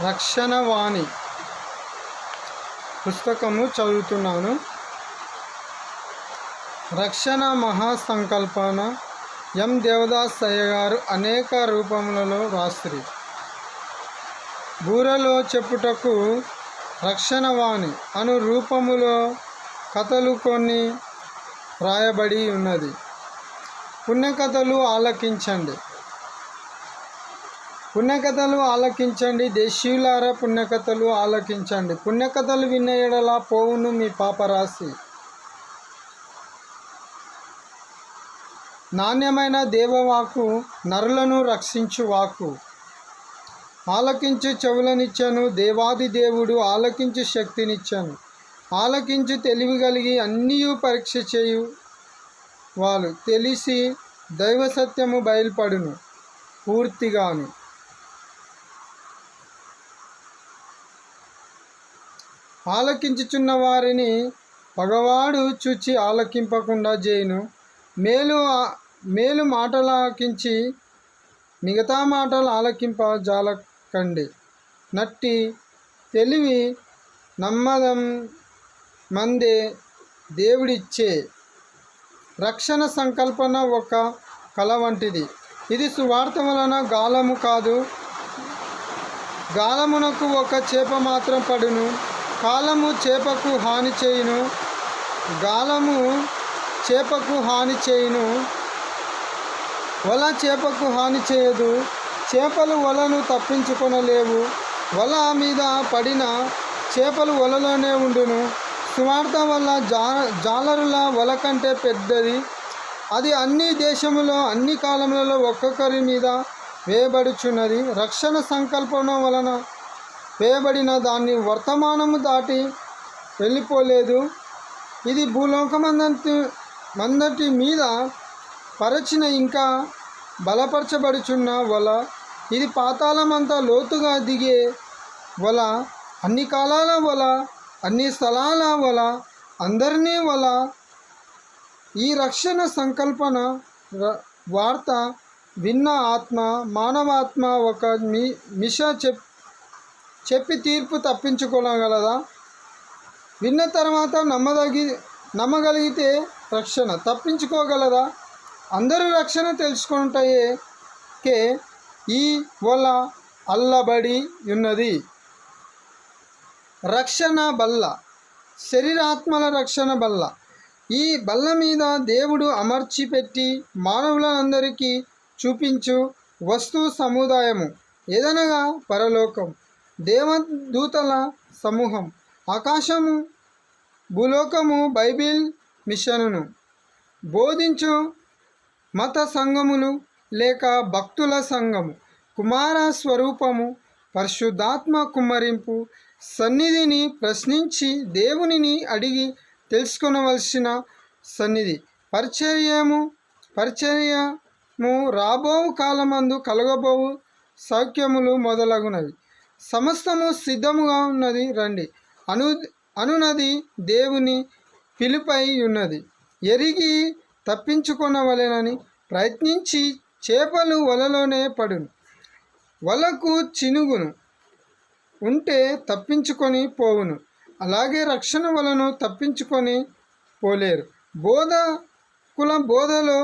రక్షణవాణి పుస్తకము చదువుతున్నాను. రక్షణ మహాసంకల్పన ఎం దేవదాస్ అయ్య గారు అనేక రూపములలో రాసిరి. బూరలో చెప్పుటకు రక్షణవాణి అను రూపములో కథలు కొన్ని రాయబడి ఉన్నది. పుణ్యకథలు ఆలకించండి. పుణ్యకథలు ఆలకించండి, దేశీయులారా పుణ్యకథలు ఆలకించండి. పుణ్యకథలు విన్న ఎడల పోవును మీ పాపరాశి. నాణ్యమైన దేవవాకు నరులను రక్షించు వాకు. ఆలకించు చెవులనిచ్చాను, దేవాది దేవుడు ఆలకించు శక్తినిచ్చాను. ఆలకించు తెలివి కలిగి అన్నీ పరీక్ష చేయు వాళ్ళు తెలిసి దైవ సత్యము బయలుపడును పూర్తిగాను. ఆలకించుచున్న వారిని పగవాడు చూచి ఆలకింపకుండా చేయును. మేలు మాటలాకించి మిగతా మాటలు ఆలకింప జాలకండి. నట్టి తెలివి నమ్మదం మందే దేవుడిచ్చే రక్షణ సంకల్పన ఒక కళ వంటిది. ఇది సువార్త వలన గాలము కాదు. గాలమునకు ఒక చేప మాత్రం పడును. కాలము చేపకు హాని చేయును. గాలము చేపకు హాని చేయును, వల చేపకు హాని చేయదు. చేపలు వలను తప్పించుకొనలేవు. వల మీద పడిన చేపలు వలలోనే ఉండును. సువార్త వల్ల జాలరుల వల కంటే పెద్దది. అది అన్ని దేశములో అన్ని కాలములలో ఒక్కొక్కరి మీద వేయబడుచున్నది. రక్షణ సంకల్పన వలన వేయబడిన దాన్ని వర్తమానము దాటి వెళ్ళిపోలేదు. ఇది భూలోకమందటి మీద పరచిన ఇంకా బలపరచబడుచున్న వల. ఇది పాతాళమంతా లోతుగా దిగే వల, అన్ని కాలాల వల, అన్ని స్థలాల వల, అందరినీ వల. ఈ రక్షణ సంకల్పన వార్త విన్న ఆత్మ మానవాత్మ ఒక మిష చెప్పి తీర్పు తప్పించుకోగలదా? విన్న తర్వాత నమ్మగలిగితే రక్షణ తప్పించుకోగలదా? అందరూ రక్షణ తెలుసుకుంటే ఈ వల అల్లబడి ఉన్నది. రక్షణ బల్ల, శరీరాత్మల రక్షణ బల్ల. ఈ బల్ల మీద దేవుడు అమర్చి పెట్టి మానవులందరికీ చూపించు వస్తు సముదాయము ఏదనగా పరలోకం, దేవదూతల సమూహం, ఆకాశము, భూలోకము, బైబిల్ మిషనును బోధించు మత సంఘములు లేక భక్తుల సంఘము, కుమార స్వరూపము, పరిశుద్ధాత్మ కుమ్మరింపు, సన్నిధిని ప్రశ్నించి దేవునిని అడిగి తెలుసుకొనవలసిన సన్నిధి, పరిచర్యము రాబోవు కాలమందు కలగబోవు సౌఖ్యములు మొదలగునవి. సమస్తము సిద్ధముగా ఉన్నది, రండి అనునది దేవుని పిలుపై ఉన్నది. ఎరిగి తప్పించుకొనవలెనని ప్రయత్నించి చేపలు వలలోనే పడును. వలకు చినుగును ఉంటే తప్పించుకొని పోవును. అలాగే రక్షణ వలను తప్పించుకొని పోలేరు. బోధలో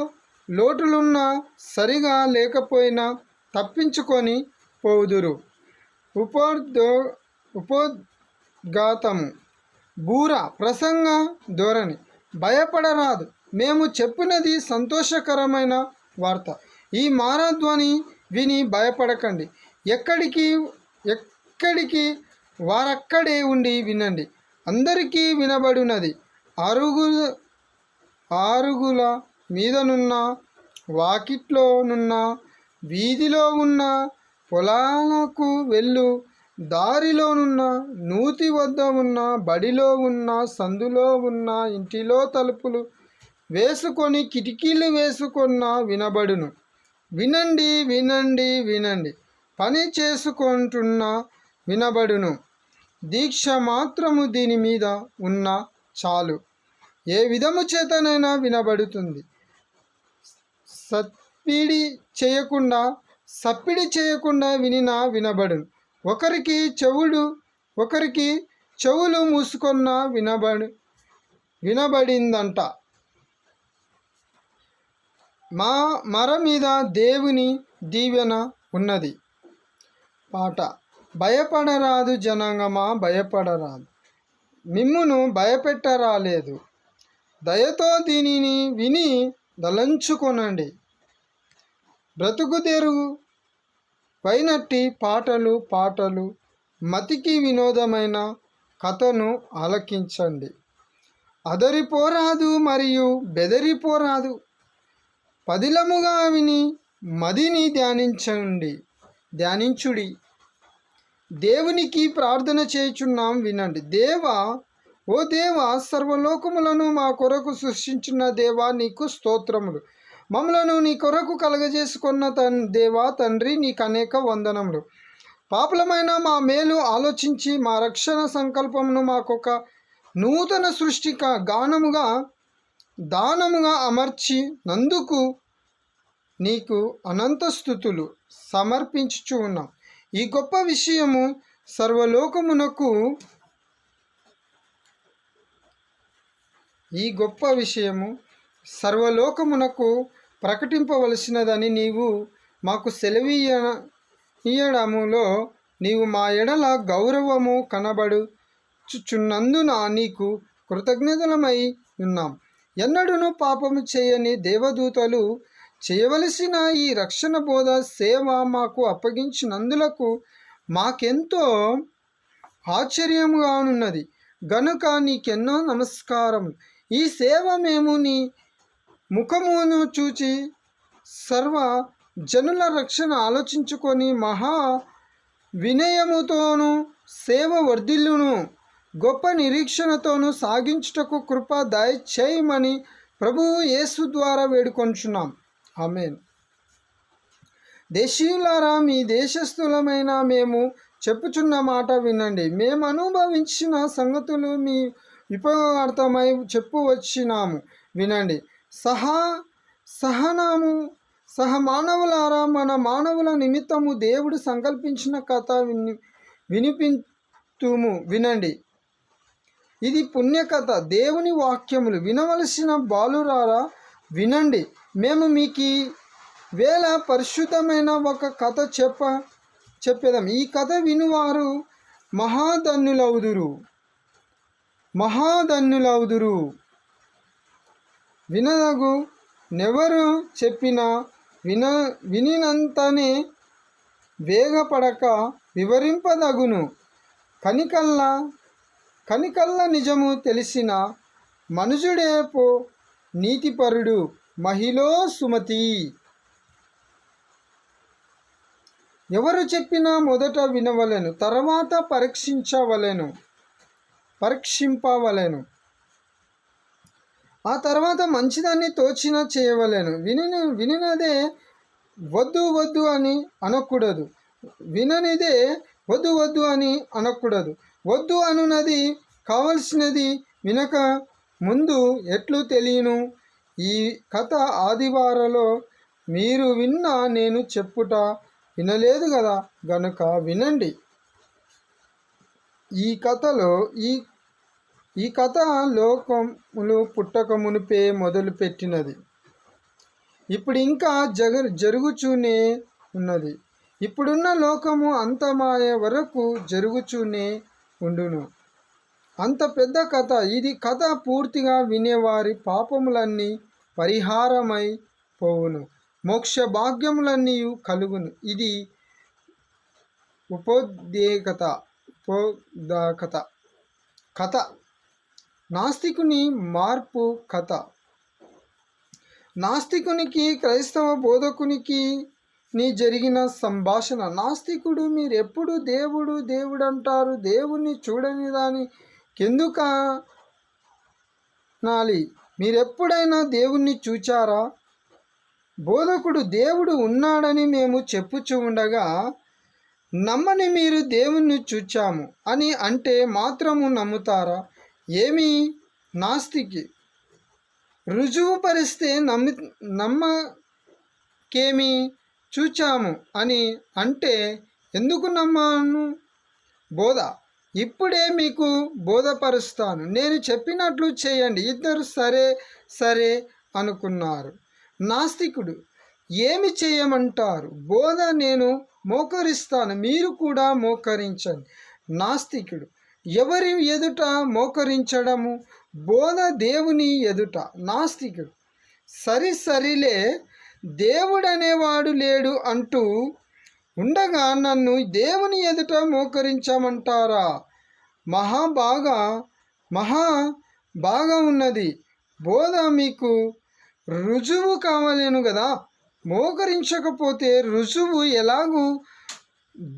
లోటులున్నా సరిగా లేకపోయినా తప్పించుకొని పోవుదురు. ఉపోద్ఘాతము, బూర, ప్రసంగ ధోరణి. భయపడరాదు, మేము చెప్పినది సంతోషకరమైన వార్త. ఈ మారధ్వని విని భయపడకండి. ఎక్కడికి వారక్కడే ఉండి వినండి. అందరికీ వినబడినది. అరుగుల మీదనున్న, వాకిట్లోనున్న, వీధిలో ఉన్న, పొలాలకు వెళ్ళు దారిలోనున్న, నూతి వద్ద ఉన్న, బడిలో ఉన్న, సందులో ఉన్న, ఇంటిలో తలుపులు వేసుకొని కిటికీలు వేసుకున్న వినబడును. వినండి వినండి వినండి, పని చేసుకుంటున్న వినబడును. దీక్ష మాత్రము దీని మీద ఉన్న చాలు, ఏ విధము చేతనైనా వినబడుతుంది. సప్పిడి చేయకుండా వినినా వినబడును. ఒకరికి చెవులు మూసుకొన్న వినబడిందంట. మర మీద దేవుని దీవెన ఉన్నది. పాట. భయపడరాదు జనాంగమా, భయపడరాదు, మిమ్మును భయపెట్టరాలేదు. దయతో దీనిని విని దలంచుకొనండి. బ్రతుకుదెరుగు వైనట్టి పాటలు మతికి వినోదమైన కథను ఆలకించండి. అదరిపోరాదు మరియు బెదరిపోరాదు. పదిలముగా విని మదిని ధ్యానించుడి. దేవునికి ప్రార్థన చేయుచున్నాం, వినండి. ఓ దేవా, సర్వలోకములను మా కొరకు సృష్టించిన దేవా, నీకు స్తోత్రములు. మమ్మలను నీ కొరకు కలగజేసుకున్న దేవా తండ్రి, నీకు అనేక వందనములు. పాపులమైన మా మేలు ఆలోచించి మా రక్షణ సంకల్పమును మాకొక నూతన సృష్టిక దానముగా అమర్చి నందుకు నీకు అనంత స్థుతులు సమర్పించుచు ఉన్నాం. ఈ గొప్ప విషయము సర్వలోకమునకు ప్రకటింపవలసినదని నీవు మాకు సెలవీయడములో నీవు మా ఎడల గౌరవము కనబడుచున్నందున నీకు కృతజ్ఞతలమై ఉన్నాం. ఎన్నడూను పాపము చేయని దేవదూతలు చేయవలసిన ఈ రక్షణ బోధ సేవ మాకు అప్పగించినందులకు మాకెంతో ఆశ్చర్యముగానున్నది గనుక నీకెన్నో నమస్కారములు. ఈ సేవ మేము నీ ముఖమును చూచి సర్వ జనుల రక్షణ ఆలోచించుకొని మహా వినయముతోనూ సేవ వర్ధిల్లును గొప్ప నిరీక్షణతోనూ సాగించుటకు కృప దయచేయమని ప్రభువు యేసు ద్వారా వేడుకొంచున్నాం. ఆమేన్. దేశీయులారా, మీ దేశస్థులమైన మేము చెప్పుచున్న మాట వినండి. మేము అనుభవించిన సంగతులు మీ ఉపయోగార్థమై చెప్పువచ్చినాము, వినండి. సహమానవులారా, మన మానవుల నిమిత్తము దేవుడు సంకల్పించిన కథ వినిపింతుము, వినండి. ఇది పుణ్యకథ, దేవుని వాక్యములు. వినవలసిన బాలురారా, వినండి. మేము మీకు వేళ పరిశుద్ధమైన ఒక కథ చెప్పేదాం. ఈ కథ వినువారు మహాధన్యులవుదురు. వినదగు నెవరు చెప్పినా వినినంతనే వేగపడక వివరింపదగును. కనికల్ల నిజము తెలిసిన మనుజుడే పో నీతిపరుడు మహిళో సుమతి. ఎవరు చెప్పినా మొదట వినవలెను, తర్వాత పరీక్షింపవలెను. ఆ తర్వాత మంచిదాన్ని తోచిన చేయవలెను. వినినదే వద్దు అని అనకూడదు. విననిదే వద్దు అని అనకూడదు. వద్దు అనున్నది కావలసినది వినక ముందు ఎట్లు తెలియను? ఈ కథ ఆదివారలో మీరు విన్నా నేను చెప్పుట వినలేదు కదా, గనుక వినండి. ఈ కథ లోకములు పుట్టక మునిపే మొదలుపెట్టినది. ఇప్పుడు ఇంకా జరుగుచూనే ఉన్నది. ఇప్పుడున్న లోకము అంతమాయ వరకు జరుగుచూనే ఉండును. అంత పెద్ద కథ ఇది. కథ పూర్తిగా వినేవారి పాపములన్నీ పరిహారమై పోవును, మోక్ష భాగ్యములన్నీ కలుగును. ఇది ఉపోద్ఘాత కథ. నాస్తికుని మార్పు కథ. నాస్తికునికి క్రైస్తవ బోధకునికి జరిగిన సంభాషణ. నాస్తికుడు, మీరెప్పుడు దేవుడు అంటారు, దేవుణ్ణి చూడని దాని కెందుకనాలి? మీరెప్పుడైనా దేవుణ్ణి చూచారా? బోధకుడు, దేవుడు ఉన్నాడని మేము చెప్పుచూ ఉండగా నమ్మని మీరు దేవుణ్ణి చూచాము అని అంటే మాత్రము నమ్ముతారా? ఏమి నాస్తికి రుజువుపరిస్తే నమ్మకేమి? చూచాము అని అంటే ఎందుకు నమ్మాను? బోధ. ఇప్పుడే మీకు బోధపరుస్తాను, నేను చెప్పినట్లు చేయండి. ఇద్దరు సరే సరే అనుకున్నారు. నాస్తికుడు, ఏమి చేయమంటారు? బోధ, నేను మోకరిస్తాను, మీరు కూడా మోకరించండి. నాస్తికుడు, ఎవరి ఎదుట మోకరించడము? బోధ, దేవుని ఎదుట. నాస్తికుడు, సరిలే, దేవుడనేవాడు లేడు అంటూ ఉండగా నన్ను దేవుని ఎదుట మోకరించమంటారా? మహా బాగా ఉన్నది. బోధ, మీకు రుజువు కావాలేను కదా. మోకరించకపోతే రుజువు ఎలాగూ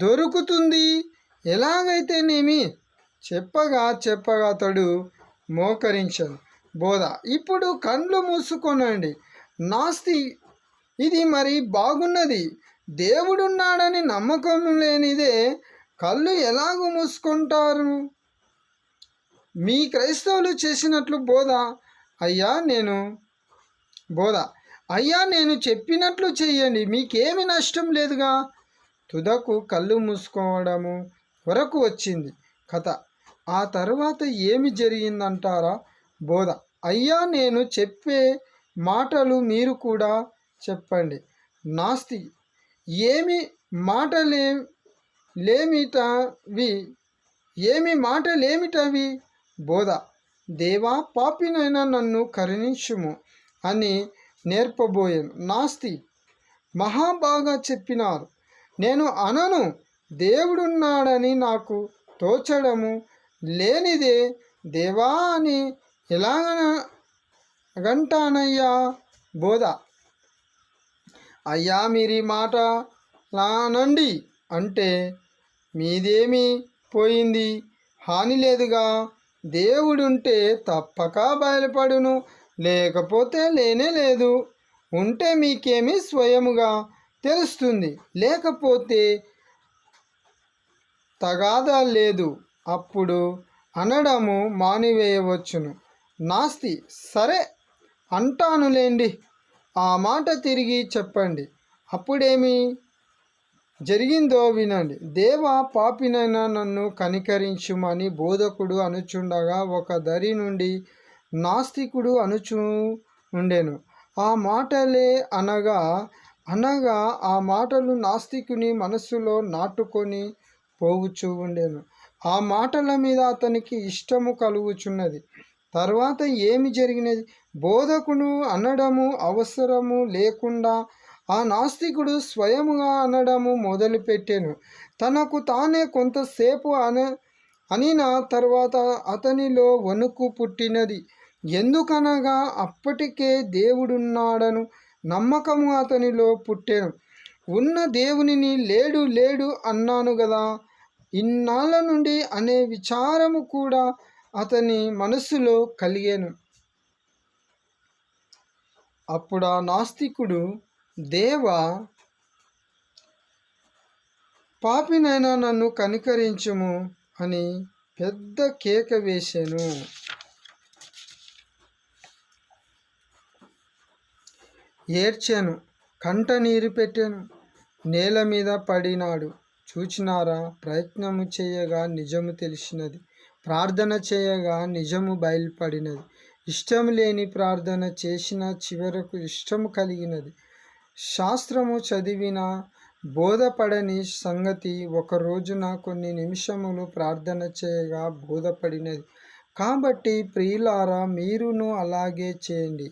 దొరుకుతుంది? ఎలాగైతేనేమి? చెప్పగా అతడు మోకరించను. బోధ, ఇప్పుడు కళ్ళు మూసుకొనండి. నాస్తి, ఇది మరి బాగున్నది. దేవుడున్నాడని నమ్మకం లేనిదే కళ్ళు ఎలాగూ మూసుకుంటారు? మీ క్రైస్తవులు చేసినట్లు బోధ. అయ్యా నేను చెప్పినట్లు చెయ్యండి, మీకేమి నష్టం లేదుగా. తుదకు కళ్ళు మూసుకోవడము వరకు వచ్చింది కథ. ఆ తర్వాత ఏమి జరిగిందంటారా? బోధ, అయ్యా నేను చెప్పే మాటలు మీరు కూడా చెప్పండి. నాస్తి, ఏమి మాటలేమిటవి? బోధ, దేవా, పాపినైనా నన్ను కరుణించుము అని నేర్పబోయాను. నాస్తి, బాగా చెప్పినారు. నేను అనను, దేవుడున్నాడని నాకు తోచడము లేనిదే దేవా అని ఎలాగంటానయ్యా? బోధ, అయ్యా మీరీ మాట లానండి అంటే మీదేమి పోయింది? హాని లేదుగా. దేవుడుంటే తప్పక బయలుపడును, లేకపోతే లేనే లేదు. ఉంటే మీకేమి స్వయముగా తెలుస్తుంది, లేకపోతే తగాదా లేదు, అప్పుడు అనడము మానివేయవచ్చును. నాస్తి, సరే అంటానులేండి, ఆ మాట తిరిగి చెప్పండి. అప్పుడేమి జరిగిందో వినండి. దేవా, పాపినైనా నన్ను కనికరించుమని బోధకుడు అనుచుండగా ఒక దరి నుండి నాస్తికుడు అనుచు ఉండెను. ఆ మాటలే అనగా ఆ మాటలు నాస్తికుని మనస్సులో నాటుకొని పోవుచూ ఉండెను. ఆ మాటల మీద అతనికి ఇష్టము కలుగుచున్నది. తర్వాత ఏమి జరిగినది? బోధకుడు అనడము అవసరము లేకుండా ఆ నాస్తికుడు స్వయముగా అనడము మొదలుపెట్టెను. తనకు తానే కొంతసేపు అనిన తర్వాత అతనిలో వణుకు పుట్టినది. ఎందుకనగా అప్పటికే దేవుడున్నాడను నమ్మకము అతనిలో పుట్టెను. ఉన్న దేవునిని లేడు అన్నాను గదా, ఇన్నాళ్ళ నుండి అనే విచారము కూడా అతని మనస్సులో కలిగెను. అప్పుడు ఆ నాస్తికుడు, దేవా, పాపినైనా నన్ను కనికరించుము అని పెద్ద కేక వేసెను. ఏడ్చెను, కంట నీరు పెట్టెను, నేల మీద పడినాడు. చూచినారా, ప్రయత్నము చేయగా నిజము తెలిసినది, ప్రార్థన చేయగా నిజము బయలుపడినది. ఇష్టము లేని ప్రార్థన చేసిన చివరకు ఇష్టము కలిగినది. శాస్త్రము చదివిన బోధపడని సంగతి ఒక రోజున కొన్ని నిమిషములు ప్రార్థన చేయగా బోధపడినది. కాబట్టి ప్రియులారా, మీరును అలాగే చేయండి.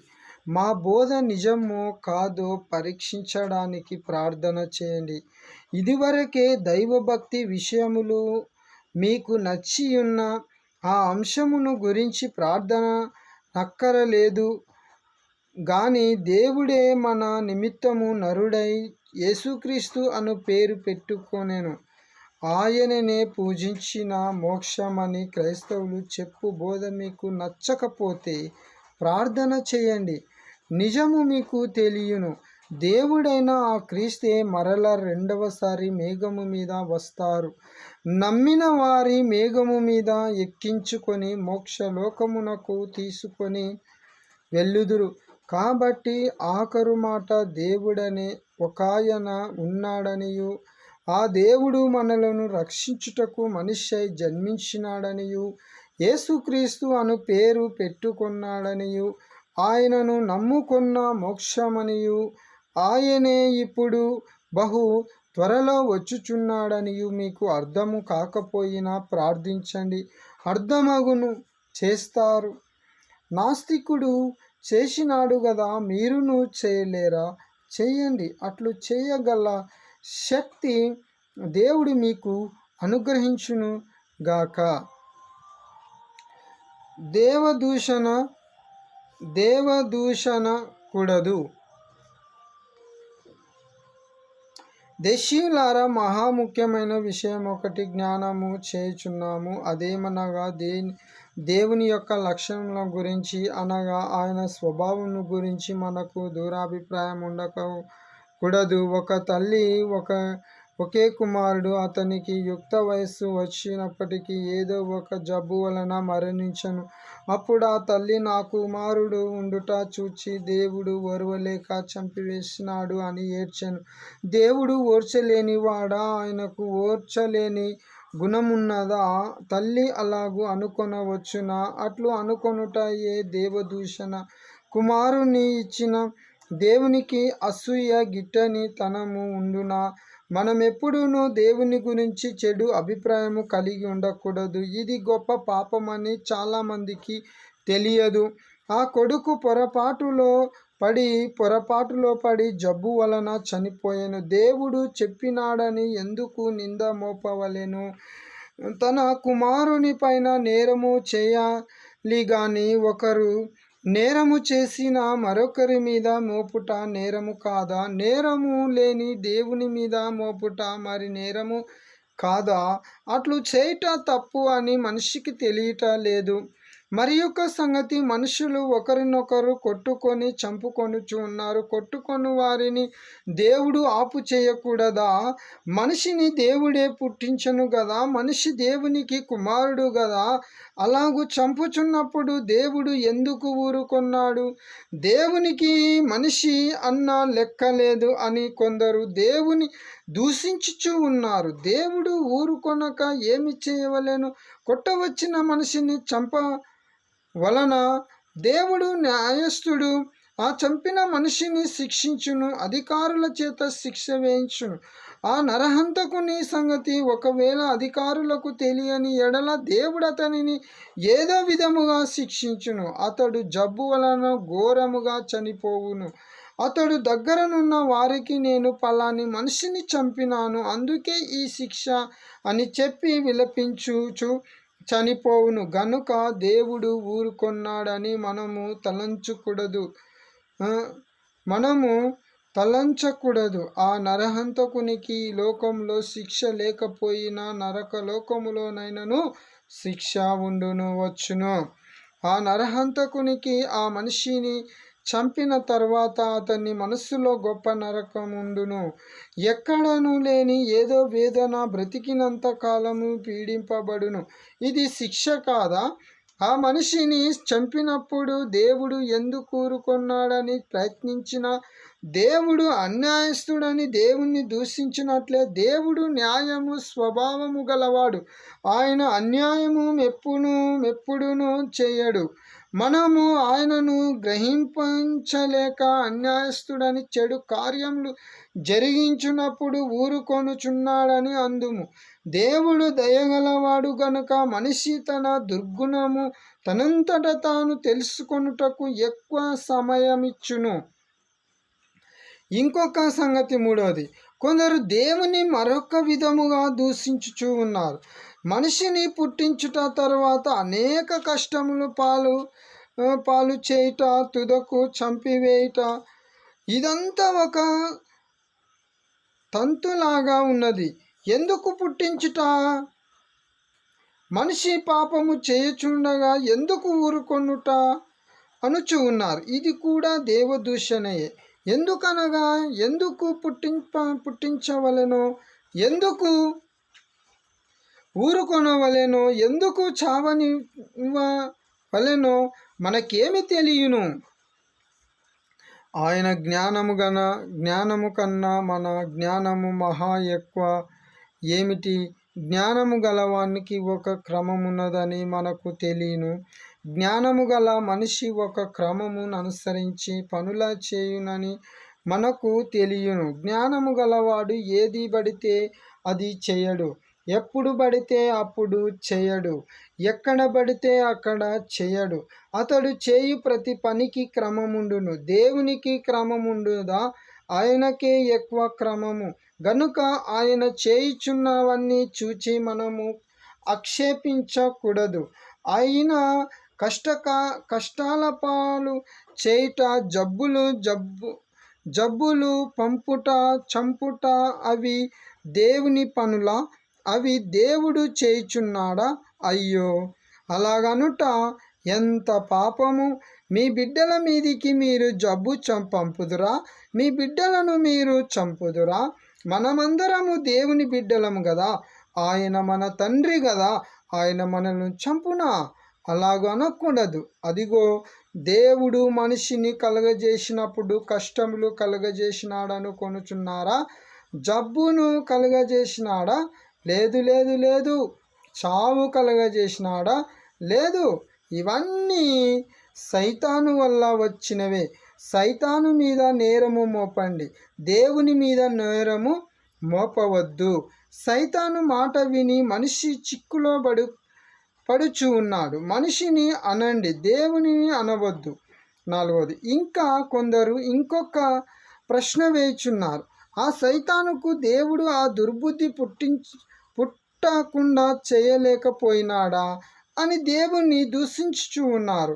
మా బోధ నిజమో కాదో పరీక్షించడానికి ప్రార్థన చేయండి. ఇదివరకే దైవభక్తి విషయములు మీకు నచ్చియున్న ఆ అంశమును గురించి ప్రార్థన నక్కరలేదు గాని, దేవుడే మన నిమిత్తము నరుడై యేసుక్రీస్తు అను పేరు పెట్టుకొనెను. ఆయననే పూజించిన మోక్షమని క్రైస్తవులు చెప్పు బోధ మీకు నచ్చకపోతే ప్రార్థన చేయండి, నిజము మీకు తెలియను. దేవుడైన ఆ క్రీస్తే మరల రెండవసారి మేఘము మీద వస్తారు. నమ్మిన వారి మేఘము మీద ఎక్కించుకొని మోక్షలోకమునకు తీసుకొని వెళ్ళుదురు. కాబట్టి ఆఖరు మాట దేవుడనే ఒకాయన ఉన్నాడనియు ఆ దేవుడు మనలను రక్షించుటకు మనిషి అయి జన్మించినాడనియు యేసుక్రీస్తు అను పేరు పెట్టుకున్నాడనియు ఆయనను నమ్ముకున్న మోక్షమనియు ఆయనే ఇప్పుడు బహు త్వరలో వచ్చుచున్నాడనియు మీకు అర్థము కాకపోయినా ప్రార్థించండి, అర్థమగును చేస్తారు. నాస్తికుడు చేసినాడు గదా, మీరును చేయలేరా? చేయండి. అట్లు చేయగల శక్తి దేవుడు మీకు అనుగ్రహించును గాక. దేవదూషణ కూడదు. దేశీయులారా, మహాముఖ్యమైన విషయం ఒకటి జ్ఞానము చేయుచున్నాము. అదేమనగా దేవుని యొక్క లక్షణముల గురించి, అనగా ఆయన స్వభావం గురించి మనకు దురాభిప్రాయం ఉండకూడదు. ఒక తల్లి ఒకే కుమారుడు అతనికి యుక్త వయస్సు వచ్చినప్పటికీ ఏదో ఒక జబ్బు వలన మరణించను. అప్పుడు ఆ తల్లి, నా కుమారుడు ఉండుట చూచి దేవుడు ఓర్వలేక చంపివేసినాడు అని ఏడ్చెను. దేవుడు ఓర్చలేనివాడా? ఆయనకు ఓర్చలేని గుణమున్నదా? తల్లి అలాగూ అనుకొనవచ్చునా? అట్లు అనుకొనుట ఏ దేవదూషణ? కుమారుని ఇచ్చిన దేవునికి అసూయ గిట్టని తనము ఉండునా? మనమెప్పుడూనూ దేవుని గురించి చెడు అభిప్రాయము కలిగి ఉండకూడదు. ఇది గొప్ప పాపమని చాలామందికి తెలియదు. ఆ కొడుకు పొరపాటులో పడి జబ్బు వలన చనిపోయెను. దేవుడు చెప్పినాడని ఎందుకు నింద మోపవలెను? తన కుమారుని పైన నేరము చేయాలిగాని ఒకరు నేరము చేసిన మరొకరి మీద మోపుట నేరము కాదా? నేరము లేని దేవుని మీద మోపుట మరి నేరము కాదా? అట్లు చేయుట తప్పు అని మనిషికి తెలియట లేదు. మరి యొక్క సంగతి, మనుషులు ఒకరినొకరు కొట్టుకొని చంపుకొనుచు ఉన్నారు. కొట్టుకొని వారిని దేవుడు ఆపు చేయకూడదా? మనిషిని దేవుడే పుట్టించను గదా, మనిషి దేవునికి కుమారుడు గదా. అలాగూ చంపుచున్నప్పుడు దేవుడు ఎందుకు ఊరుకొన్నాడు? దేవునికి మనిషి అన్న లెక్కలేదు అని కొందరు దేవుని దూషించుచు ఉన్నారు. దేవుడు ఊరుకొనక ఏమి చేయవలెను? కొట్టవచ్చిన మనిషిని వలన దేవుడు న్యాయస్థుడు. ఆ చంపిన మనిషిని శిక్షించును, అధికారుల చేత శిక్ష వేయించును. ఆ నరహంతకుని సంగతి ఒకవేళ అధికారులకు తెలియని ఎడల దేవుడు అతనిని ఏదో విధముగా శిక్షించును. అతడు జబ్బు వలన ఘోరముగా చనిపోవును. అతడు దగ్గరనున్న వారికి, నేను పలాని మనిషిని చంపినాను, అందుకే ఈ శిక్ష అని చెప్పి విలపించుచు చనిపోవును. గనుక దేవుడు ఊరుకొన్నాడని మనము తలంచకూడదు. ఆ నరహంతకునికి ఈ లోకంలో శిక్ష లేకపోయినా నరకలోకములోనైనను శిక్ష వచ్చును. ఆ నరహంతకునికి ఆ మనిషిని చంపిన తర్వాత అతని మనస్సులో గొప్ప నరకముండును. ఎక్కడనూ లేని ఏదో వేదన బ్రతికినంత కాలము పీడింపబడును. ఇది శిక్ష కాదా? ఆ మనిషిని చంపినప్పుడు దేవుడు ఎందుకు ఊరుకొన్నాడని ప్రశ్నించిన దేవుడు అన్యాయస్తుడని దేవుణ్ణి దూషించినట్లే, దేవుడు న్యాయము స్వభావము గలవాడు. ఆయన అన్యాయము ఎప్పుడునూ చేయడు. మనము ఆయనను గ్రహింపలేక అన్యాయస్తుడని చెడు కార్యములు జరిగించున్నప్పుడు ఊరుకొనుచున్నాడని అందుము. దేవుడు దయగలవాడు గనుక మనిషి తన దుర్గుణము తనంతట తాను తెలుసుకొనుటకు ఎక్కువ సమయమిచ్చును. ఇంకొక సంగతి, మూడవది, కొందరు దేవుని మరొక విధముగా దూషించుచూ ఉన్నారు. మనిషిని పుట్టించుట, తర్వాత అనేక కష్టములు పాలు చేయుట, తుదకు చంపివేయుట, ఇదంతా ఒక తంతులాగా ఉన్నది. ఎందుకు పుట్టించుట? మనిషి పాపము చేయుచుండగా ఎందుకు ఊరుకొనుట అనుచు ఉన్నారు. ఇది కూడా దేవదూషణయే. ఎందుకనగా ఎందుకు పుట్టించవలెనో, ఎందుకు ఊరుకొనవలెనో, ఎందుకు చావనివ్వవలెనో మనకేమి తెలియను? ఆయన జ్ఞానము కన్నా మన జ్ఞానము మహా ఎక్కువ. ఏమిటి? జ్ఞానము గలవానికి ఒక క్రమమున్నదని మనకు తెలియను. జ్ఞానము గల మనిషి ఒక క్రమమును అనుసరించి పనుల చేయునని మనకు తెలియను. జ్ఞానము గలవాడు ఏది పడితే అది చేయడు, ఎప్పుడు పడితే అప్పుడు చేయడు, ఎక్కడ పడితే అక్కడ చేయడు. అతడు చేయు ప్రతి పనికి క్రమముండును. దేవునికి క్రమముండుదా? ఆయనకే ఎక్కువ క్రమము. గనుక ఆయన చేయుచున్నవన్నీ చూచి మనము ఆక్షేపించకూడదు. ఆయన కష్టాల పాలు చేయుట, జబ్బులు పంపుట, చంపుట అవి దేవుని పనులా? అవి దేవుడు చేయుచున్నాడా? అయ్యో, అలాగనుట ఎంత పాపము! మీ బిడ్డల మీదికి మీరు జబ్బు పంపుదురా? మీ బిడ్డలను మీరు చంపుదురా? మనమందరము దేవుని బిడ్డలము కదా, ఆయన మన తండ్రి కదా, ఆయన మనల్ని చంపునా? అలాగ అనకూడదు. అదిగో, దేవుడు మనిషిని కలగజేసినప్పుడు కష్టములు కలగజేసినాడను కొనుచున్నారా? జబ్బును కలగజేసినాడా? లేదు లేదు లేదు. చావు కలగజేసినాడా? లేదు. ఇవన్నీ సైతాను వల్ల వచ్చినవే. సైతాను మీద నేరము మోపండి, దేవుని మీద నేరము మోపవద్దు. సైతాను మాట విని మనిషి చిక్కులో పడుచు ఉన్నాడు. మనిషిని అనండి, దేవునిని అనవద్దు. 4వది, ఇంకా కొందరు ఇంకొక ప్రశ్న వేయుచున్నారు. ఆ సైతానుకు దేవుడు ఆ దుర్బుద్ధి పుట్టకుండా చేయలేకపోయినాడా అని దేవుణ్ణి దూషించుచు ఉన్నారు.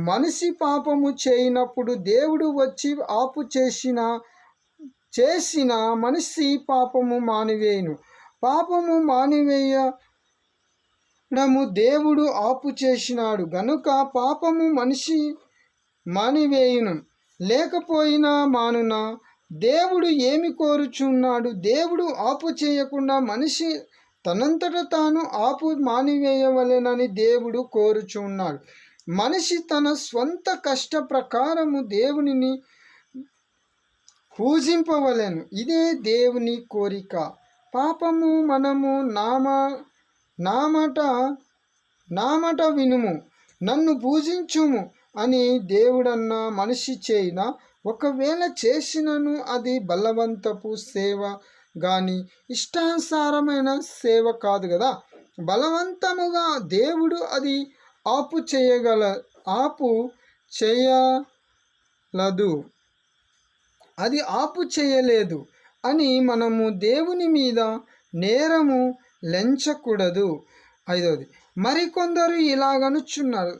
మనిషి పాపము చేయనప్పుడు దేవుడు వచ్చి ఆపు చేసిన మనిషి పాపము మానివేయును. పాపము మానివేయడము దేవుడు ఆపు చేసినాడు గనుక పాపము మనిషి మానివేయును. లేకపోయినా మానునా? దేవుడు ఏమి కోరుచున్నాడు? దేవుడు ఆపు చేయకుండా మనిషి తనంతట తాను ఆపు మానివేయవలెనని దేవుడు కోరుచున్నాడు. మనిషి తన స్వంత కష్ట ప్రకారము దేవునిని పూజింపవలెను. ఇదే దేవుని కోరిక. పాపము మనము నామట వినుము, నన్ను పూజించుము అని దేవుడన్న మనిషి చేయిన, ఒకవేళ చేసినను అది బలవంతపు సేవ గాని ఇష్టానుసారమైన సేవ కాదు కదా. బలవంతముగా దేవుడు అది ఆపు చేయలదు, అది ఆపు చేయలేదు అని మనము దేవుని మీద నేరము లెంచకూడదు. 5వది, మరికొందరు ఇలాగనుచున్నారు,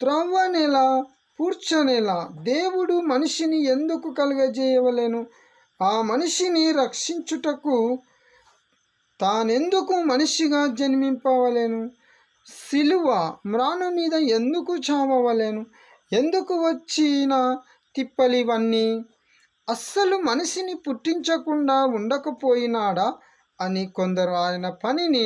త్రవ్వనెలా పూడ్చనెలా? దేవుడు మనిషిని ఎందుకు కలుగజేయవలెను? ఆ మనిషిని రక్షించుటకు తానెందుకు మనిషిగా జన్మింపవలెను? సిలువ మ్రాను మీద ఎందుకు చావవలెను? ఎందుకు వచ్చిన తిప్పలివన్నీ? అస్సలు మనిషిని పుట్టించకుండా ఉండకపోయినాడా అని కొందరు ఆయన పనిని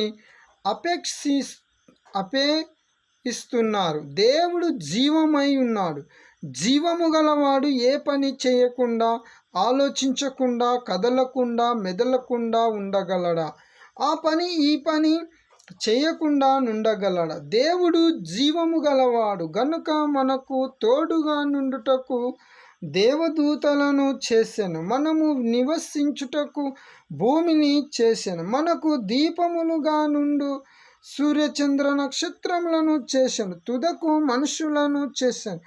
అపేక్షిస్తున్నారు. దేవుడు జీవమై ఉన్నాడు. జీవము గలవాడు ఏ పని చేయకుండా, ఆలోచించకుండా, కదలకుండా, మెదలకుండా ఉండగలడా? ఆ పని ఈ పని చేయకుండా నుండగలడా? దేవుడు జీవము గలవాడు గనుక మనకు తోడుగా నుండుటకు దేవదూతలను చేసెను. మనము నివసించుటకు భూమిని చేసెను. మనకు దీపములుగా నుండు సూర్యచంద్ర నక్షత్రములను చేసెను. తుదకు మనుషులను చేశాను.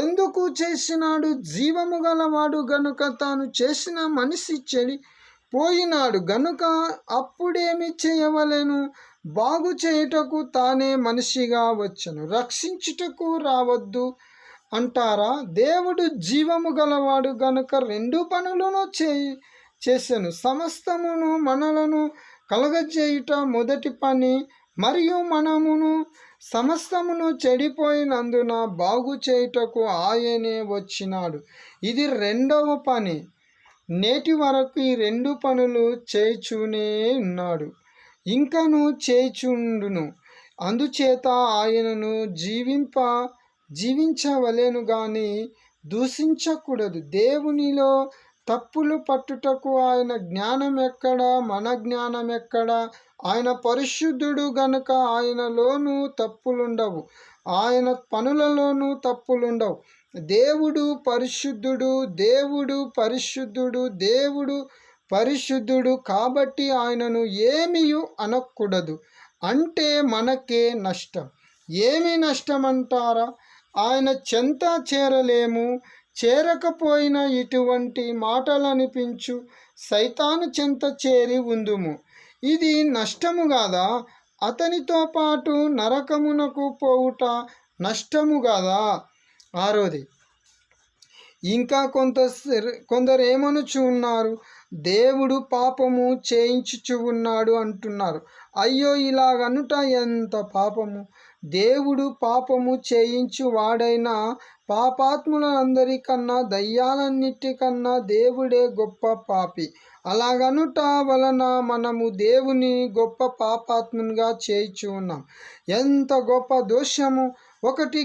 ఎందుకు చేసినాడు? జీవము గలవాడు గనుక తాను చేసిన మనిషి చెడిపోయినాడు గనుక అప్పుడేమి చేయవలెను? బాగు చేయుటకు తానే మనిషిగా వచ్చెను, రక్షించుటకు రావద్దు అంటారా? దేవుడు జీవము గలవాడు గనుక 2 పనులను చేసెను. సమస్తమును మనలను కలగజేయుట మొదటి పని, మరియు మనమును సమస్తమును చెడిపోయినందున బాగు చేయుటకు ఆయనే వచ్చినాడు. ఇది 2వ పని. నేటి వరకు ఈ 2 పనులు చేయుచూనే ఉన్నాడు, ఇంకను చేయుచుండును. అందుచేత ఆయనను జీవించవలెను గాని దూషించకూడదు. దేవునిలో తప్పులు పట్టుటకు ఆయన జ్ఞానం ఎక్కడ, మన జ్ఞానం ఎక్కడ? ఆయన పరిశుద్ధుడు గనుక ఆయనలోనూ తప్పులుండవు, ఆయన పనులలోనూ తప్పులుండవు. దేవుడు పరిశుద్ధుడు, దేవుడు పరిశుద్ధుడు, దేవుడు పరిశుద్ధుడు కాబట్టి ఆయనను ఏమీయు అనకూడదు. అంటే మనకే నష్టం. ఏమి నష్టమంటారా? ఆయన చెంత చేరలేము. చేరకపోయినా ఇటువంటి మాటలనిపించు సైతాను చెంత చేరి ఉందుము. ఇది నష్టము కాదా? అతనితో పాటు నరకమునకు పోవుట నష్టము కాదా? ఆరోది, ఇంకా కొందరు ఏమనుచు ఉన్నారు, దేవుడు పాపము చేయించుచు ఉన్నాడు అంటున్నారు. అయ్యో, ఇలాగనుట ఎంత పాపము! దేవుడు పాపము చేయించు వాడైనా పాపాత్ములందరికన్నా దయ్యాలన్నిటికన్నా దేవుడే గొప్ప పాపి. అలాగనుట వలన మనము దేవుని గొప్ప పాపాత్మునిగా చేయించు ఉన్నాం. ఎంత గొప్ప దోషము! ఒకటి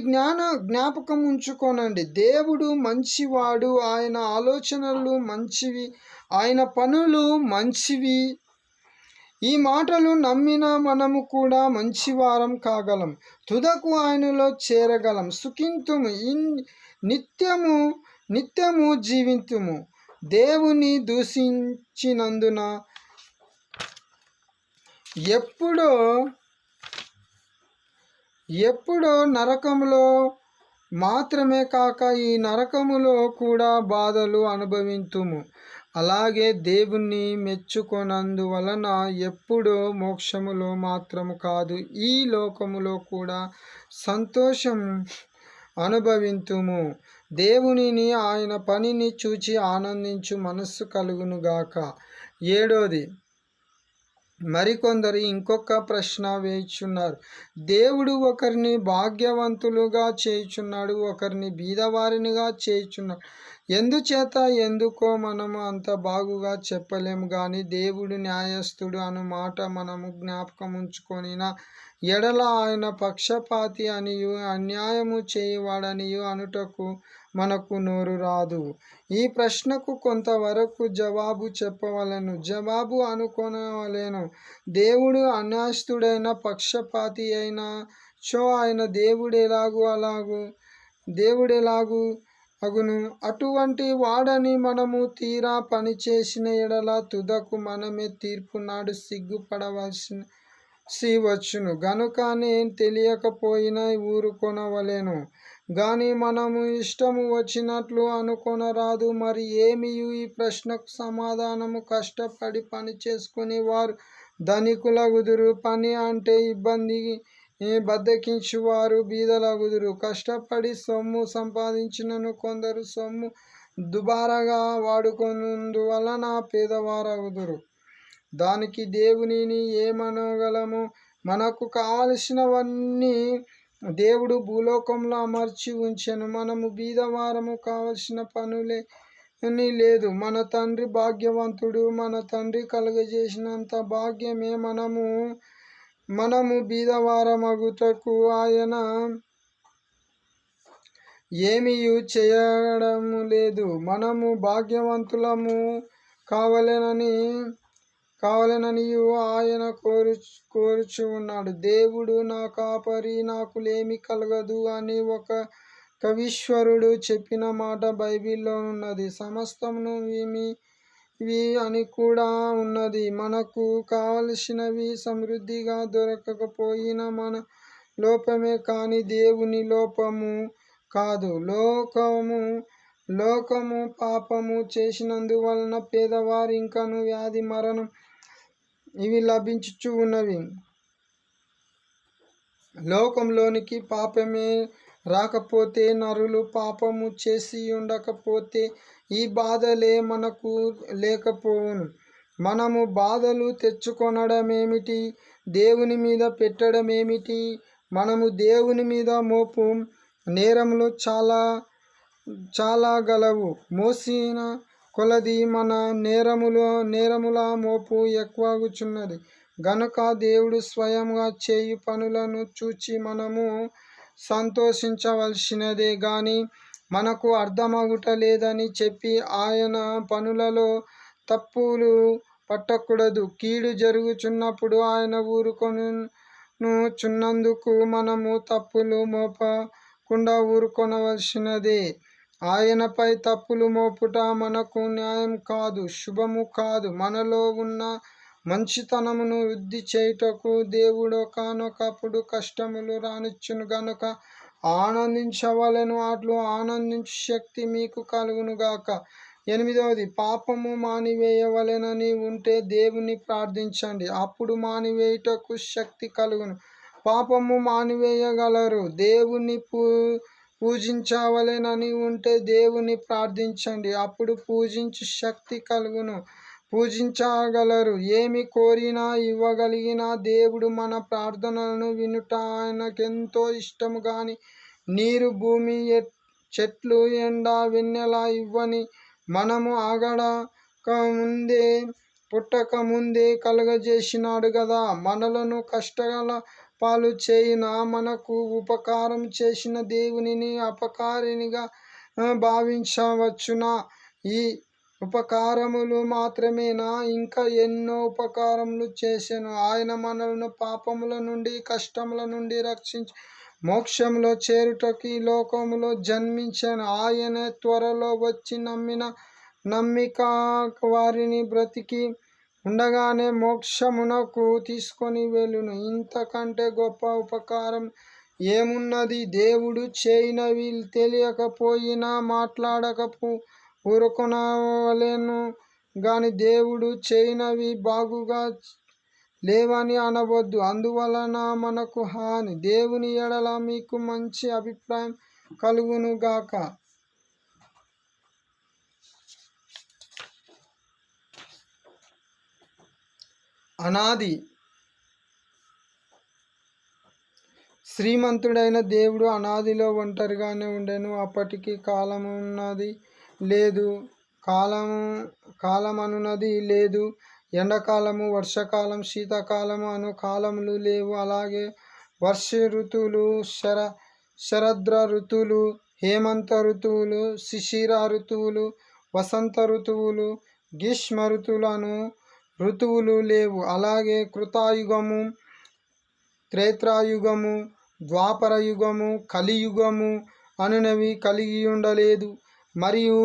జ్ఞాపకం ఉంచుకోనండి, దేవుడు మంచివాడు, ఆయన ఆలోచనలు మంచివి, ఆయన పనులు మంచివి. ఈ మాటలు నమ్మిన మనము కూడా మంచివారం కాగలం, తుదకు ఆయనలో చేరగలం. సుఖింతుము, నిత్యము జీవింతుము. దేవుని దూషించినందున ఎప్పుడో నరకములో మాత్రమే కాక ఈ నరకములో కూడా బాధలు అనుభవింతుము. అలాగే దేవుణ్ణి మెచ్చుకొనందువలన ఎప్పుడో మోక్షములో మాత్రము కాదు, ఈ లోకములో కూడా సంతోషం అనుభవింతుము. దేవునిని ఆయన పనిని చూచి ఆనందించు మనస్సు కలుగునుగాక. ఏడోది, మరికొందరు ఇంకొక ప్రశ్న వేయుచున్నారు. దేవుడు ఒకరిని భాగ్యవంతులుగా చేయుచున్నాడు, ఒకరిని బీదవారినిగా చేయుచున్నాడు. ఎందుకో మనము అంత బాగుగా చెప్పలేము గాని దేవుడు న్యాయస్థుడు అను మాట మనము జ్ఞాపకం ఉంచుకొనిన ఎడల ఆయన పక్షపాతి అనియు అన్యాయము చేయువాడనియు అనుటకు మనకు నోరు రాదు. ఈ ప్రశ్నకు కొంతవరకు జవాబు చెప్పవలెను, జవాబు అనుకొనవలెను. దేవుడు అన్యాయస్థుడైన పక్షపాతి అయిన చో ఆయన దేవుడెలాగు అగును? అటువంటి వాడని మనము తీరా పనిచేసిన ఎడల తుదకు మనమే తీర్పు నాడు సిగ్గుపడవలసి వచ్చును. గనుకనే తెలియకపోయినా ఊరుకొనవలెను గాని మనము ఇష్టము వచ్చినట్లు అనుకొనరాదు. మరి ఏమియు ఈ ప్రశ్నకు సమాధానము, కష్టపడి పని చేసుకుని వారు ధనికులగుదురు, పని అంటే ఇబ్బంది బద్దకించువారు బీదలగుదురు. కష్టపడి సొమ్ము సంపాదించినను కొందరు సొమ్ము దుబారాగా వాడుకొనందువలన పేదవారగుదురు. దానికి దేవునిని ఏమనగలము? మనకు కావలసినవన్నీ దేవుడు భూలోకంలో అమర్చి ఉంచెను. మనము బీదవారము, కావలసిన పనులే లేదు. మన తండ్రి భాగ్యవంతుడు. మన తండ్రి కలుగజేసినంత భాగ్యమే మనము బీదవారమగుటకు ఆయన ఏమీయు చేయడము లేదు. మనము భాగ్యవంతులము కావాలననియు ఆయన కోరుచు ఉన్నాడు. దేవుడు నా కాపరి, నాకు లేమి కలగదు అని ఒక కవీశ్వరుడు చెప్పిన మాట బైబిల్లో ఉన్నది. సమస్తమును ఇవి అని కూడా ఉన్నది. మనకు కావలసినవి సమృద్ధిగా దొరకకపోయినా మన లోపమే కాని దేవుని లోపము కాదు. లోకము పాపము చేసినందువలన పేదవారి ఇంకను వ్యాధి, మరణం ఇవి లభించుచు ఉన్నవి. లోకంలోనికి పాపమే రాకపోతే, నరులు పాపము చేసి ఉండకపోతే ఈ బాధలే మనకు లేకపోవును. మనము బాధలు తెచ్చుకొనడమేమిటి? దేవుని మీద పెట్టడమేమిటి? మనము దేవుని మీద మోపు నేరములు చాలా గలవు. మోసిన కొలది మన నేరముల మోపు ఎక్కువగుచున్నది. గనుక దేవుడు స్వయంగా చేయు పనులను చూచి మనము సంతోషించవలసినదే గాని మనకు అర్థమగుట లేదని చెప్పి ఆయన పనులలో తప్పులు పట్టకూడదు. కీడు జరుగుచున్నప్పుడు ఆయన చున్నందుకు మనము తప్పులు మోపకుండా ఊరుకొనవలసినదే. ఆయనపై తప్పులు మోపుట మనకు న్యాయం కాదు, శుభము కాదు. మనలో ఉన్న మంచితనమును వృద్ధి చేయుటకు దేవుడు ఒకానొకప్పుడు కష్టములు రానిచ్చును గనుక ఆనందించవలెను. అట్లు ఆనందించు శక్తి మీకు కలుగునుగాక. 8. పాపము మానివేయవలెనని ఉంటే దేవుని ప్రార్థించండి, అప్పుడు మానివేయుటకు శక్తి కలుగును. పాపము మానివేయగలరు. దేవుని పూజించవలెనని ఉంటే దేవుని ప్రార్థించండి, అప్పుడు పూజించు శక్తి కలుగును. పూజించగలరు. ఏమి కోరినా ఇవ్వగలిగిన దేవుడు మన ప్రార్థనలను వినుట ఆయనకెంతో ఇష్టము. గాని నీరు, భూమి, చెట్లు, ఎండ, వెన్నెల ఇవ్వని మనము ఆగడక ముందే పుట్టక ముందే కలుగజేసినాడు గదా. మనలను కష్టాల పాలు చేయిన మనకు ఉపకారం చేసిన దేవునిని అపకారినిగా భావించవచ్చునా? ఈ ఉపకారములు మాత్రమేనా? ఇంకా ఎన్నో ఉపకారములు చేసెను. ఆయన మనలను పాపముల నుండి, కష్టముల నుండి రక్షించి మోక్షములో చేరుటకు ఈ లోకములో జన్మించెను. ఆయన త్వరలో వచ్చి నమ్మిక వారిని బ్రతికి ఉండగానే మోక్షమునకు తీసుకొని వెళ్ళును. ఇంతకంటే గొప్ప ఉపకారం ఏమున్నది? దేవుడు చేయనవి తెలియకపోయినా మాట్లాడక ఊరుకొనవలెను గాని దేవుడు చేయనవి బాగుగా లేవని అనవద్దు. అందువలన మనకు హాని. దేవుని ఎడల మీకు మంచి అభిప్రాయం కలుగునుగాక. అనాది. శ్రీమంతుడైన దేవుడు అనాదిలో ఒంటరిగానే ఉండెను. అప్పటికి కాలమనున్నది లేదు, కాలమనున్నది లేదు. ఎండాకాలము, వర్షాకాలం, శీతాకాలము అను కాలములు లేవు. అలాగే వర్ష ఋతువులు, శరదృ ఋతువులు, హేమంత ఋతువులు, శిశిర ఋతువులు, వసంత ఋతువులు, గ్రీష్మ ఋతువులను ఋతువులు లేవు. అలాగే కృతయుగము, త్రేతాయుగము, ద్వాపర యుగము, కలియుగము అనునవి కలిగి ఉండలేదు. మరియు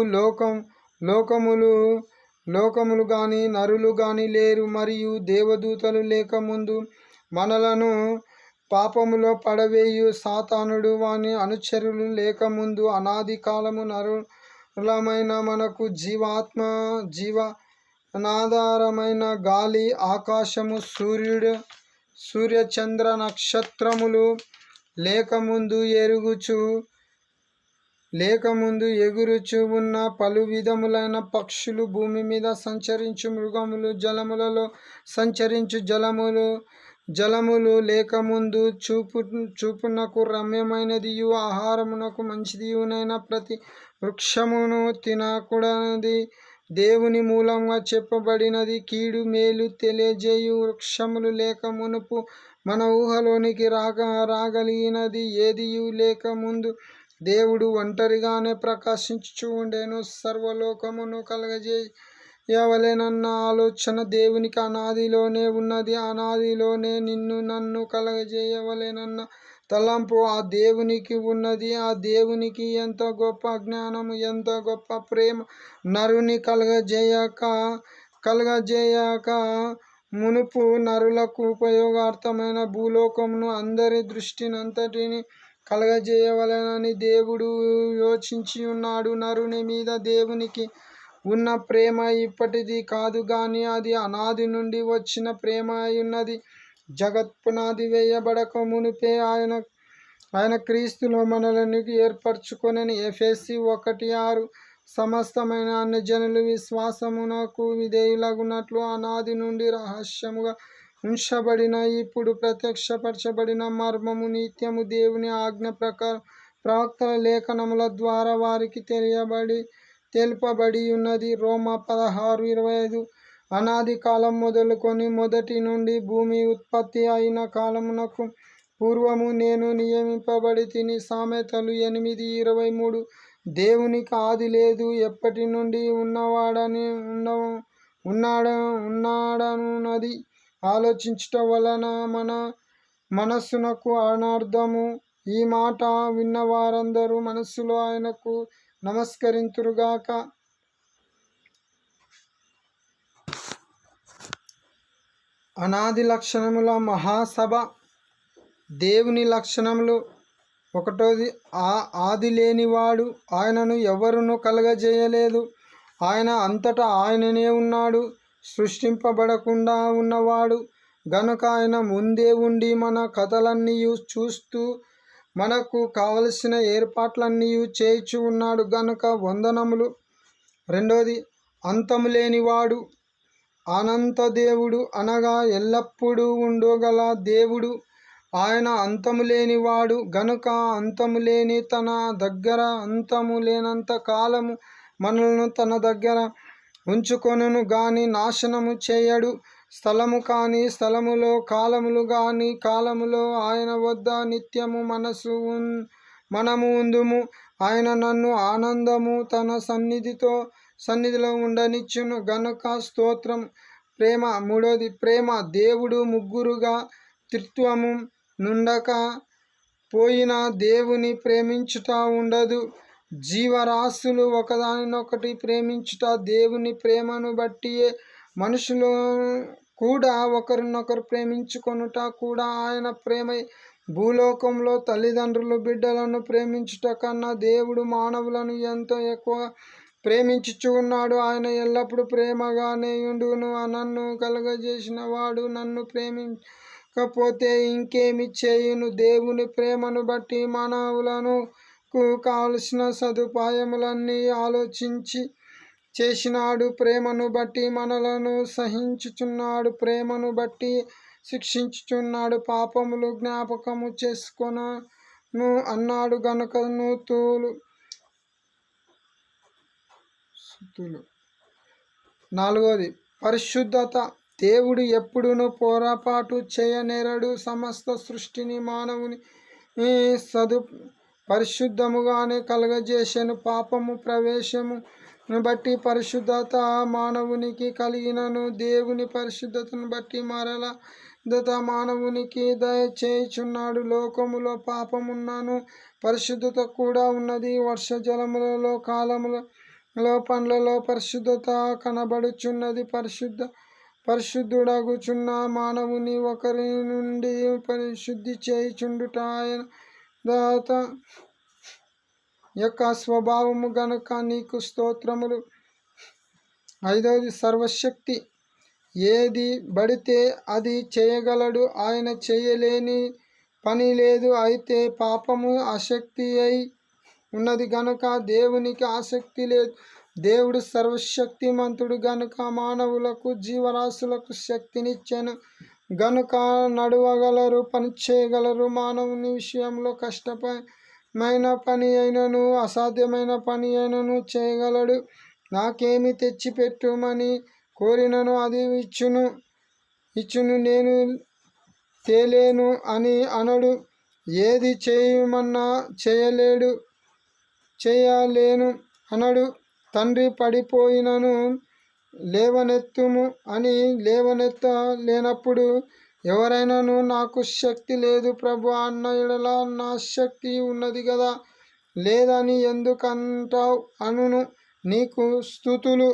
లోకములు గాని నరులు గాని లేరు. మరియు దేవదూతలు లేకముందు మనలను పాపములో పడవేయు సాతానుడు వాని అనుచరులు లేకముందు అనాది కాలము నరులమైన మనకు జీవనాధారమైన గాలి, ఆకాశము, సూర్య చంద్ర నక్షత్రములు లేకముందు ఎగురుచు ఉన్న పలు విధములైన పక్షులు, భూమి మీద సంచరించు మృగములు, జలములలో సంచరించు జలములు లేకముందు చూపునకు రమ్యమైనదియు ఆహారమునకు మంచిదియునైన ప్రతి వృక్షమును తినకూడనిది దేవుని మూలంగా చెప్పబడినది. కీడు మేలు తెలియజేయు వృక్షములు లేక మునుపు మన ఊహలోనికి రాగలిగినది ఏదియూ లేకముందు దేవుడు ఒంటరిగానే ప్రకాశించుచు ఉండెను. సర్వలోకమును కలగజేయవలెనన్న ఆలోచన దేవునికి అనాదిలోనే ఉన్నది. అనాదిలోనే నిన్ను నన్ను కలగజేయవలెనన్న తలంపు ఆ దేవునికి ఉన్నది. ఆ దేవునికి ఎంత గొప్ప జ్ఞానము, ఎంత గొప్ప ప్రేమ! నరుని కలగజేయక మునుపు నరులకు ఉపయోగార్థమైన భూలోకమును, అందరి దృష్టినంతటిని కలగజేయవలెనని దేవుడు యోచించి ఉన్నాడు. నరుని మీద దేవునికి ఉన్న ప్రేమ ఇప్పటిది కాదు గాని అది అనాది నుండి వచ్చిన ప్రేమ అయ్యున్నది. జగత్ పునాది వేయబడక మునుపే ఆయన క్రీస్తులో మనలను ఏర్పరచుకొనెను. ఎఫెసీ 1:6. సమస్తమైన అన్యజనులు విశ్వాసమునకు విధేయులగునట్లు అనాది నుండి రహస్యముగా ఉంచబడిన, ఇప్పుడు ప్రత్యక్షపరచబడిన మర్మము నిత్యము దేవుని ఆజ్ఞ ప్రకారం ప్రవక్తల లేఖనముల ద్వారా వారికి తెలుపబడి ఉన్నది. రోమా 16:25. అనాది కాలం మొదలుకొని మొదటి నుండి భూమి ఉత్పత్తి అయిన కాలమునకు పూర్వము నేను నియమింపబడి తిని. సామెతలు 8:23. దేవునికి ఆది లేదు, ఎప్పటి నుండి ఉన్నాడనున్నది ఆలోచించుట వలన మన మనస్సునకు అనర్థము. ఈ మాట విన్నవారందరూ మనస్సులో ఆయనకు నమస్కరింతురుగాక. అనాది లక్షణముల మహాసభ. దేవుని లక్షణములు. ఒకటోది, ఆది లేనివాడు, ఆయనను ఎవరునూ కలగజేయలేదు. ఆయన అంతటా ఆయననే ఉన్నాడు, సృష్టింపబడకుండా ఉన్నవాడు గనుక ఆయన ముందే ఉండి మన కథలన్నీ చూస్తూ మనకు కావలసిన ఏర్పాట్లన్నీ చేయించు ఉన్నాడు గనుక వందనములు. రెండోది, అంతము లేనివాడు, అనంత దేవుడు అనగా ఎల్లప్పుడూ ఉండగల దేవుడు. ఆయన అంతము లేనివాడు గనుక అంతము లేని తన దగ్గర అంతము లేనంత కాలము మనలను తన దగ్గర ఉంచుకొనును గాని నాశనము చేయడు. స్థలము కాని స్థలములో, కాలములు కాని కాలములో ఆయన వద్ద నిత్యము మనము ఉందుము. ఆయన నన్ను ఆనందము తన సన్నిధిలో ఉండనిచ్చును గనుక స్తోత్రం. ప్రేమ. మూడోది, ప్రేమ. దేవుడు ముగ్గురుగా త్రిత్వము నుండక పోయిన దేవుని ప్రేమించుట ఉండదు. జీవరాశులు ఒకదానినొకటి ప్రేమించుట దేవుని ప్రేమను బట్టియే. మనుషులు కూడా ఒకరినొకరు ప్రేమించుకొనుట కూడా ఆయన ప్రేమే. భూలోకంలో తల్లిదండ్రులు బిడ్డలను ప్రేమించుట కన్నా దేవుడు మానవులను ఎంతో ఎక్కువ ప్రేమించుచు ఉన్నాడు. ఆయన ఎల్లప్పుడూ ప్రేమగానే ఉండును. నన్ను కలుగజేసిన వాడు నన్ను ప్రేమించకపోతే ఇంకేమి చేయును? దేవుని ప్రేమను బట్టి మానవులను కావలసిన సదుపాయములన్నీ ఆలోచించి చేసినాడు. ప్రేమను బట్టి మనలను సహించుచున్నాడు, ప్రేమను బట్టి శిక్షించుచున్నాడు. పాపములు జ్ఞాపకము చేసుకొనను అన్నాడు గనుక నూతులు. నాలుగోది, పరిశుద్ధత. దేవుడు ఎప్పుడునూ పొరపాటు చేయనేరడు. సమస్త సృష్టిని మానవుని పరిశుద్ధముగానే కలగజేసెను. పాపము ప్రవేశమును బట్టి పరిశుద్ధత మానవునికి కలిగినను. దేవుని పరిశుద్ధతను బట్టి మరల మానవునికి దయచేయుచున్నాడు. లోకములో పాపమున్నను పరిశుద్ధత కూడా ఉన్నది. వర్షజలములలో, కాలములలో, పండ్లలో పరిశుద్ధత కనబడుచున్నది. పరిశుద్ధుడగుచున్న మానవుని ఒకరి నుండి పరిశుద్ధి చేయుచుండుట ఆయన యొక్క స్వభావము గనుక నీకు స్తోత్రములు. ఐదవది, సర్వశక్తి. ఏది పడితే అది చేయగలడు, ఆయన చేయలేని పని లేదు. అయితే పాపము ఆసక్తి అయి ఉన్నది గనుక దేవునికి ఆసక్తి లేదు. దేవుడు సర్వశక్తిమంతుడు గనుక మానవులకు, జీవరాశులకు శక్తినిచ్చెను గనుక నడవగలరు, పనిచేయగలరు. మానవుని విషయంలో కష్టమైన పని అయినను అసాధ్యమైన పని అయినను చేయగలడు. నాకేమి తెచ్చిపెట్టుమని కోరినను అది ఇచ్చును, నేను తేలేను అని అనడు. ఏది చేయమన్నా చేయలేను అనడు. తండ్రి పడిపోయినను లేవనెత్తుము అని లేవనెత్తలేనప్పుడు ఎవరైనాను నాకు శక్తి లేదు ప్రభు అన్న ఎడల నా శక్తి ఉన్నది కదా, లేదని ఎందుకంటావు అనును. నీకు స్తుతులు.